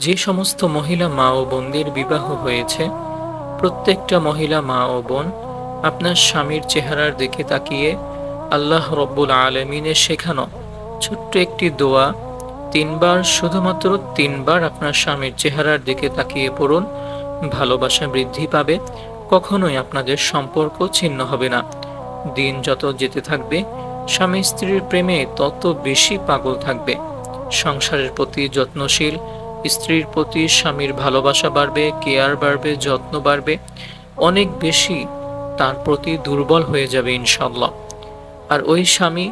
যে সমস্ত মহিলা মা ও বোনদের বিবাহ হয়েছে, প্রত্যেকটা মহিলা মা ও বোন আপনার স্বামীর চেহারার দিকে তাকিয়ে আল্লাহ রব্বুল আলমিনের শেখানো ছোট্ট একটি দোয়া তিনবার, শুধুমাত্র তিনবার আপনার স্বামীর চেহারার দিকে তাকিয়ে পড়ুন। ভালোবাসা বৃদ্ধি পাবে, কখনোই আপনাদের সম্পর্ক ছিন্ন হবে না। দিন যত যেতে থাকবে, স্বামী স্ত্রীর প্রেমে তত বেশি পাগল থাকবে। সংসারের প্রতি যত্নশীল স্ত্রীর প্রতি স্বামীর ভালোবাসা বাড়বে, কেয়ার বাড়বে, যত্ন বাড়বে, অনেক বেশি তার প্রতি দুর্বল হয়ে যাবে ইনশাল্লাহ। আর ওই স্বামী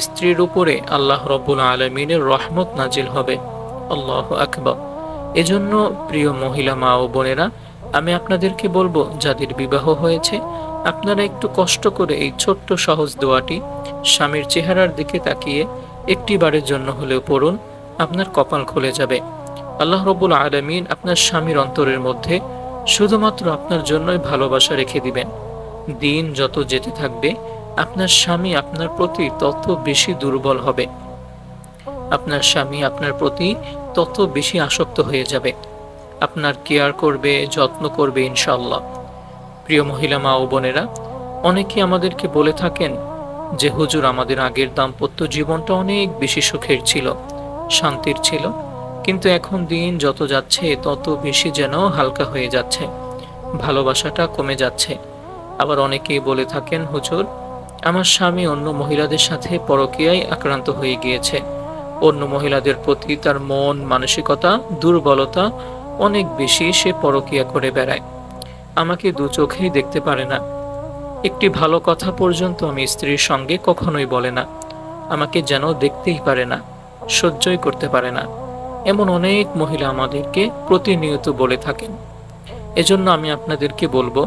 স্ত্রীর উপরে আল্লাহ রব্বুল আলমিনের রহমত নাজিল হবে। আল্লাহু আকবার। এজন্য প্রিয় মহিলা মা ও বোনেরা, আমি আপনাদেরকে বলবো, যাদের বিবাহ হয়েছে আপনারা একটু কষ্ট করে এই ছোট্ট সহজ দোয়াটি স্বামীর চেহারার দিকে তাকিয়ে একটি বারের জন্য হলেও পড়ুন। আপনার কপাল খুলে যাবে। আল্লাহ রব্বুল আলামিন আপনার স্বামীর অন্তরের মধ্যে শুধুমাত্র আপনার জন্যই ভালোবাসা রেখে দিবেন। দিন যত যেতে থাকবে, আপনার স্বামী আপনার প্রতি তত বেশি দুর্বল হবে, আপনার স্বামী আপনার প্রতি তত বেশি আসক্ত হয়ে যাবে, আপনার কেয়ার করবে, যত্ন করবে ইনশাআল্লাহ। প্রিয় মহিলা মা ও বোনেরা, অনেকে আমাদেরকে বলে থাকেন যে হুজুর, আমাদের আগের দাম্পত্য জীবনটা অনেক বেশি সুখের ছিল, শান্তির ছিল, কিন্তু এখন দিন যত যাচ্ছে তত বেশি যেন হালকা হয়ে যাচ্ছে, ভালোবাসাটা কমে যাচ্ছে। আবার অনেকেই বলে থাকেন, হুজুর, আমার স্বামী অন্য মহিলাদের সাথে পরকীয়ায় আক্রান্ত হয়ে গিয়েছে, অন্য মহিলাদের প্রতি তার মন মানসিকতা দুর্বলতা অনেক বেশি, সে পরকীয়া করে বেড়ায়, আমাকে দু চোখেই দেখতে পারে না, একটি ভালো কথা পর্যন্ত আমি স্ত্রীর সঙ্গে কখনোই বলে না, আমাকে যেন দেখতেই পারে না, সহ্যই করতে পারে না। এমন অনেক মহিলা আমাদেরকে প্রতিনিয়ত বলে থাকেন। এজন্য আমি আপনাদেরকে বলবো,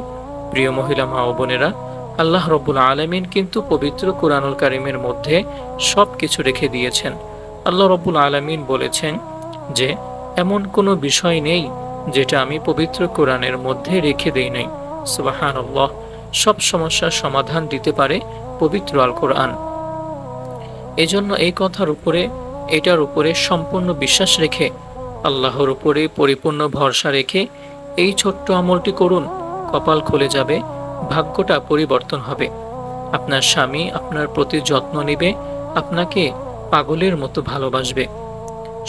প্রিয় মহিলা মা ও বোনেরা, আল্লাহ রব্বুল আলামিন কিন্তু পবিত্র কুরআনুল কারীমের মধ্যে সব কিছু রেখে দিয়েছেন। আল্লাহ রব্বুল আলামিন বলেছেন যে এমন কোনো বিষয় নেই যেটা আমি পবিত্র কোরআনের মধ্যে রেখে দেই নাই। সুবহানাল্লাহ। সব সমস্যার সমাধান দিতে পারে পবিত্র আল কোরআন। এজন্য এই কথার উপরে, এটার উপরে সম্পূর্ণ বিশ্বাস রেখে, আল্লাহর উপরে পরিপূর্ণ ভরসা রেখে এই ছোট্ট আমলটি করুন। কপাল খুলে যাবে, ভাগ্যটা পরিবর্তন হবে। আপনার স্বামী আপনার প্রতি যত্ন নেবে, আপনাকে পাগলের মতো ভালোবাসবে,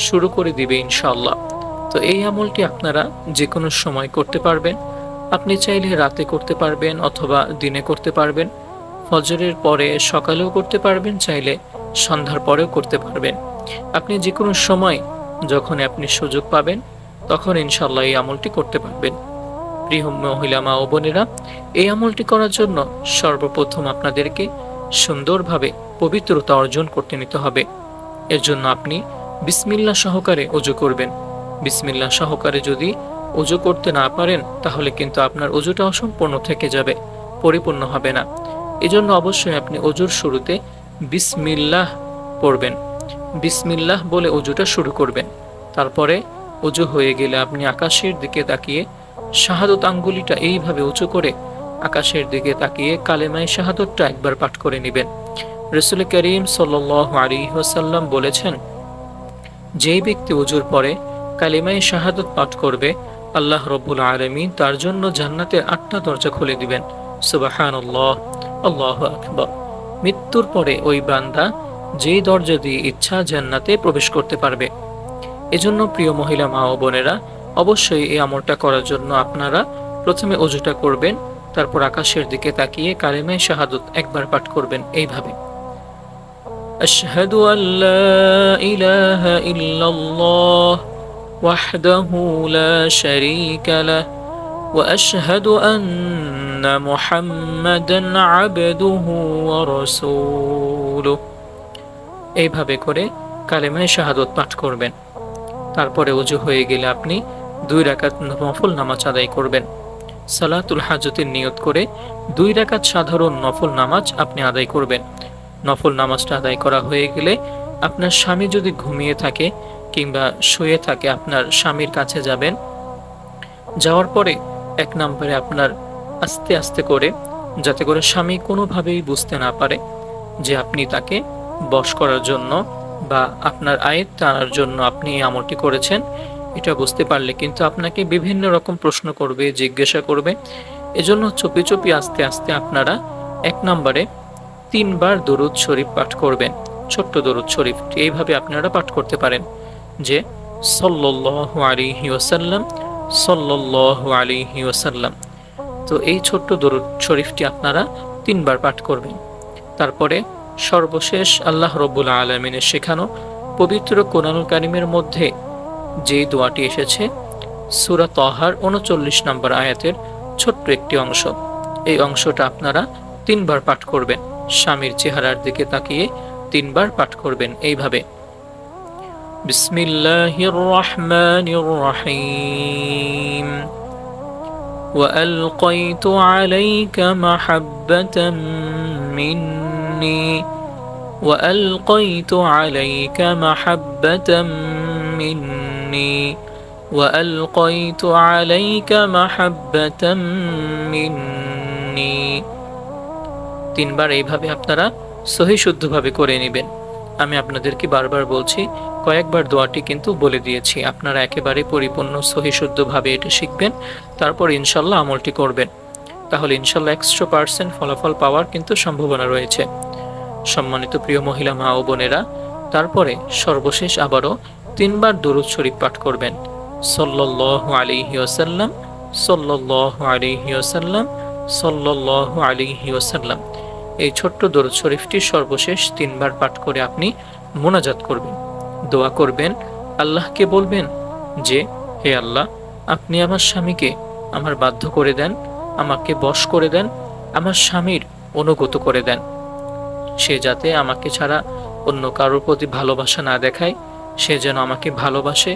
শুরু করে দিবে ইনশাআল্লাহ। তো এই আমলটি আপনারা যে কোনো সময় করতে পারবেন। আপনি চাইলে রাতে করতে পারবেন অথবা দিনে করতে পারবেন, ফজরের পরে সকালেও করতে পারবেন, চাইলে সন্ধ্যার পরেও করতে পারবেন। আপনি যে কোনো সময় যখন আপনি সুযোগ পাবেন তখন ইনশাআল্লাহ এই আমলটি করতে পারবেন। প্রিয় মহিলা মা ও বোনেরা, এই আমলটি করার জন্য সর্বপ্রথম আপনাদেরকে সুন্দরভাবে পবিত্রতা অর্জন করতে নিতে হবে। এর জন্য আপনি বিসমিল্লাহ সহকারে ওযু করবেন। বিসমিল্লাহ সহকারে যদি ওযু করতে না পারেন, তাহলে কিন্তু আপনার ওযুটা অসম্পূর্ণ থেকে যাবে, পরিপূর্ণ হবে না। এজন্য অবশ্যই আপনি ওযুর শুরুতে বিসমিল্লাহ পড়বেন, বিসমিল্লাহ বলে ওযুটা শুরু করবেন। তারপরে ওযু হয়ে গেলে আপনি আকাশের দিকে তাকিয়ে শাহাদত আঙ্গুলিটা এইভাবে উঁচু করে আকাশের দিকে তাকিয়ে কালেমায়ে শাহাদতটা একবার পাঠ করে নেবেন। রাসূল করিম সাল্লাল্লাহু আলাইহি ওয়াসাল্লাম বলেছেন, যেই ব্যক্তি ওযুর পরে কালেমায়ে শাহাদত পাঠ করবে, আল্লাহ রব্বুল আলামিন তার জন্য জান্নাতের 8টা দরজা খুলে দিবেন। সুবহানাল্লাহ, আল্লাহু আকবার। মৃত্যুর পরে ওই বান্দা যেই দরজা দিয়ে ইচ্ছা জান্নাতে প্রবেশ করতে পারবে। এজন্য প্রিয় মহিলা মা ও বোনেরা, অবশ্যই এই আমলটা করার জন্য আপনারা প্রথমে ওযুটা করবেন, তারপর আকাশের দিকে তাকিয়ে কালেমায়ে শাহাদত একবার পাঠ করবেন এইভাবে, আশহাদু আল্লা ইলাহা ইল্লাল্লাহ ওয়াহদাহু লা শারীকা লাহ ওয়া আশহাদু আন্না মুহাম্মাদান আবদুহু ওয়া রাসূলুহু। এইভাবে করে কালেমায়ে শাহাদত পাঠ করবেন। তারপরে ওযু হয়ে গেলে আপনি 2 রাকাত নফল নামাজ আদায় করবেন। সালাতুল হাজতের নিয়ত করে 2 রাকাত সাধারণ নফল নামাজ আপনি আদায় করবেন। নফল নামাজটা আদায় করা হয়ে গেলে আপনার স্বামী যদি ঘুমিয়ে থাকে কিংবা শুয়ে থাকে, আপনার স্বামীর কাছে যাবেন। যাওয়ার পরে 1 নম্বরে আপনার আস্তে আস্তে করে, যাতে করে স্বামী কোনোভাবেই বুঝতে না পারে যে আপনি তাকে বশ করার জন্য বা আপনার আয়েত টানার জন্য আপনি এই আমলটি করেছেন, এটা বুঝতে পারলে কিন্তু আপনাকে বিভিন্ন রকম প্রশ্ন করবে, জিজ্ঞাসা করবে। এজন্য চুপি চুপি আস্তে আস্তে আপনারা ১ নম্বরে ৩ বার দরুদ শরীফ পাঠ করবেন। ছোট্ট দরুদ শরীফ এইভাবে আপনারা পাঠ করতে পারেন যে সাল্লাল্লাহু আলাইহি ওয়াসাল্লাম, সাল্লাল্লাহু আলাইহি ওয়াসাল্লাম। তো এই ছোট্ট দরুদ শরীফটি আপনারা ৩ বার পাঠ করবেন। তারপরে সর্বশেষ আল্লাহ রব্বুল আলামিনের শেখানো পবিত্র কোরআনুল কারীমের মধ্যে যেই দোয়াটি এসেছে সূরা তাহার ৩৯ নম্বর আয়াতের ছোট্ট একটি অংশ, এই অংশটা আপনারা ৩ বার পাঠ করবেন। স্বামীর চেহারার দিকে তাকিয়ে ৩ বার পাঠ করবেন এইভাবে, বিসমিল্লাহির রহমানির রহিম وألقيت عليك محبة مني وألقيت عليك محبة مني وألقيت عليك محبة مني। ৩ বার এইভাবে আপনারা সহি শুদ্ধভাবে করে নেবেন। আমি আপনাদেরকে বারবার বলছি, কয়েকবার দোয়াটি কিন্তু বলে দিয়েছি, আপনারা একেবারে পরিপূর্ণ সহি শুদ্ধভাবে এটা শিখবেন, তারপর ইনশাল্লাহ আমলটি করবেন। তাহলে ইনশাল্লাহ 100% ফলাফল পাওয়ার কিন্তু সম্ভাবনা রয়েছে। সম্মানিত প্রিয় মহিলা মা ও বোনেরা, তারপরে সর্বশেষ আবারও ৩ বার দরুদ শরীফ পাঠ করবেন, সাল্লাল্লাহু আলাইহি ওয়াসাল্লাম, সাল্লাল্লাহু আলাইহি ওয়াসাল্লাম, সাল্লাল্লাহু আলাইহি ওয়াসাল্লাম। এই ছোট্ট দরুদ শরীফটি সর্বশেষ ৩ বার পাঠ করে আপনি মোনাজাত করবেন, দোয়া করবেন, আল্লাহকে বলবেন যে হে আল্লাহ, আপনি আমার স্বামীকে আমার বাধ্য করে দেন, আমাকে বশ করে দেন, আমার স্বামীর অনুগত করে দেন। সে যাতে আমাকে ছাড়া অন্য কারোর প্রতি ভালোবাসা না দেখায়, সে যেন আমাকে ভালোবাসে,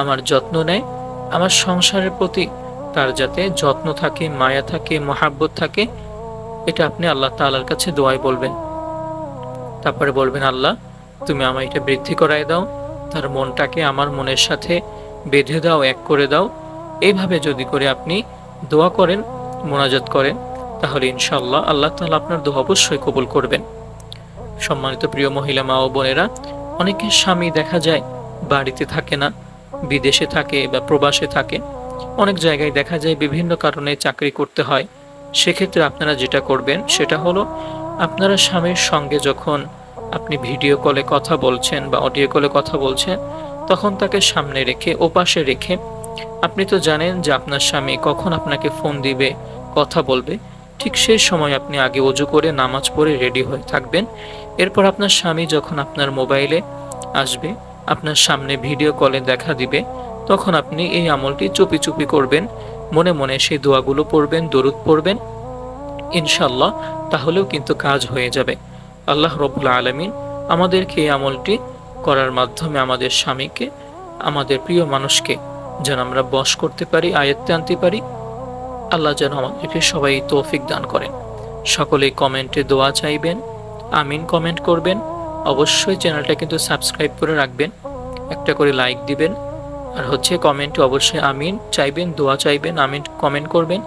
আমার যত্ন নেয়, আমার সংসারের প্রতি তার যাতে যত্ন থাকে, মায়া থাকে, মহাব্বত থাকে। এটা আপনি আল্লাহ তাআলার কাছে দোয়ায় বলবেন। তারপরে বলবেন, আল্লাহ তুমি আমায় এটা বৃদ্ধি করায় দাও, তার মনটাকে আমার মনের সাথে বেঁধে দাও, এক করে দাও। এইভাবে যদি করে আপনি দোয়া করেন, মোনাজাত করেন, তাহলে ইনশাআল্লাহ আল্লাহ তাআলা আপনার দোয়া অবশ্যই কবুল করবেন। সম্মানিত প্রিয় মহিলা মা ও বোনেরা, অনেকের স্বামী দেখা যায় বাড়িতে থাকে না, বিদেশে থাকে বা প্রবাসে থাকে, অনেক জায়গায় দেখা যায় বিভিন্ন কারণে চাকরি করতে হয়। সেক্ষেত্রে আপনারা যেটা করবেন সেটা হলো, আপনারা স্বামীর সঙ্গে যখন আপনি ভিডিও কলে কথা বলছেন বা অডিও কলে কথা বলছেন, তখন তাকে সামনে রেখে, ওপাশে রেখে, আপনি তো জানেন যে আপনার স্বামী কখন আপনাকে ফোন দিবে, কথা বলবে, ঠিক সেই সময় আপনি আগে ওযু করে নামাজ পড়ে রেডি হয়ে থাকবেন। এরপর আপনার স্বামী যখন আপনার মোবাইলে আসবে, আপনার সামনে ভিডিও কলে দেখা দিবে, তখন আপনি এই আমলটি চুপি চুপি করবেন, মনে মনে সেই দোয়াগুলো পড়বেন, দরুদ পড়বেন, ইনশাআল্লাহ তাহলেও কিন্তু কাজ হয়ে যাবে। আল্লাহ রব্বুল আলামিন আমাদেরকে এই আমলটি করার মাধ্যমে আমাদের স্বামীকে, আমাদের প্রিয় মানুষকে যেন আমরা বশ করতে পারি, আয়ত্তে আনতে পারি। আল্লাহ যেন আমাদেরকে সবাই তৌফিক দান করেন। সকলেই কমেন্টে দোয়া চাইবেন, আমিন কমেন্ট করবেন। অবশ্যই চ্যানেলটা কিন্তু সাবস্ক্রাইব করে রাখবেন, একটা করে লাইক দিবেন, আর কমেন্টে অবশ্যই আমিন চাইবেন, দোয়া চাইবেন, আমিন কমেন্ট করবেন।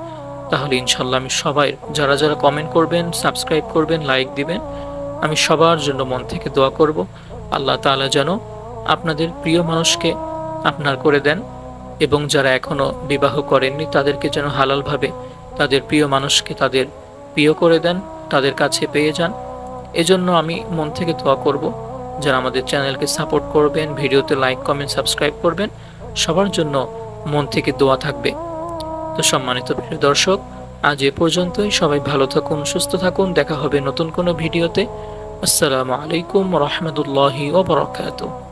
তাহলে ইনশাল্লাহ আমি সবাই, যারা যারা কমেন্ট করবেন, সাবস্ক্রাইব করবেন, লাইক দিবেন, আমি সবার জন্য মন থেকে দোয়া করব। আল্লাহ তাআলা যেন আপনাদের প্রিয় মানুষকে আপনার করে দেন, এবং যারা এখনো বিবাহ করেননি তাদেরকে যেন হালালভাবে তাদের প্রিয় মানুষকে তাদের প্রিয় করে দেন, তাদের কাছে পেয়ে যান। এজন্য আমি মন থেকে দোয়া করব। যারা আমাদের চ্যানেলকে সাপোর্ট করবেন, ভিডিওতে লাইক, কমেন্ট, সাবস্ক্রাইব করবেন, সবার জন্য মন থেকে দোয়া থাকবে। তো সম্মানিত প্রিয় দর্শক, আজ এ পর্যন্তই। সবাই ভালো থাকুন, সুস্থ থাকুন, দেখা হবে নতুন কোনো ভিডিওতে। আসসালামু আলাইকুম ওয়া রাহমাতুল্লাহি ওয়া বারাকাতুহু।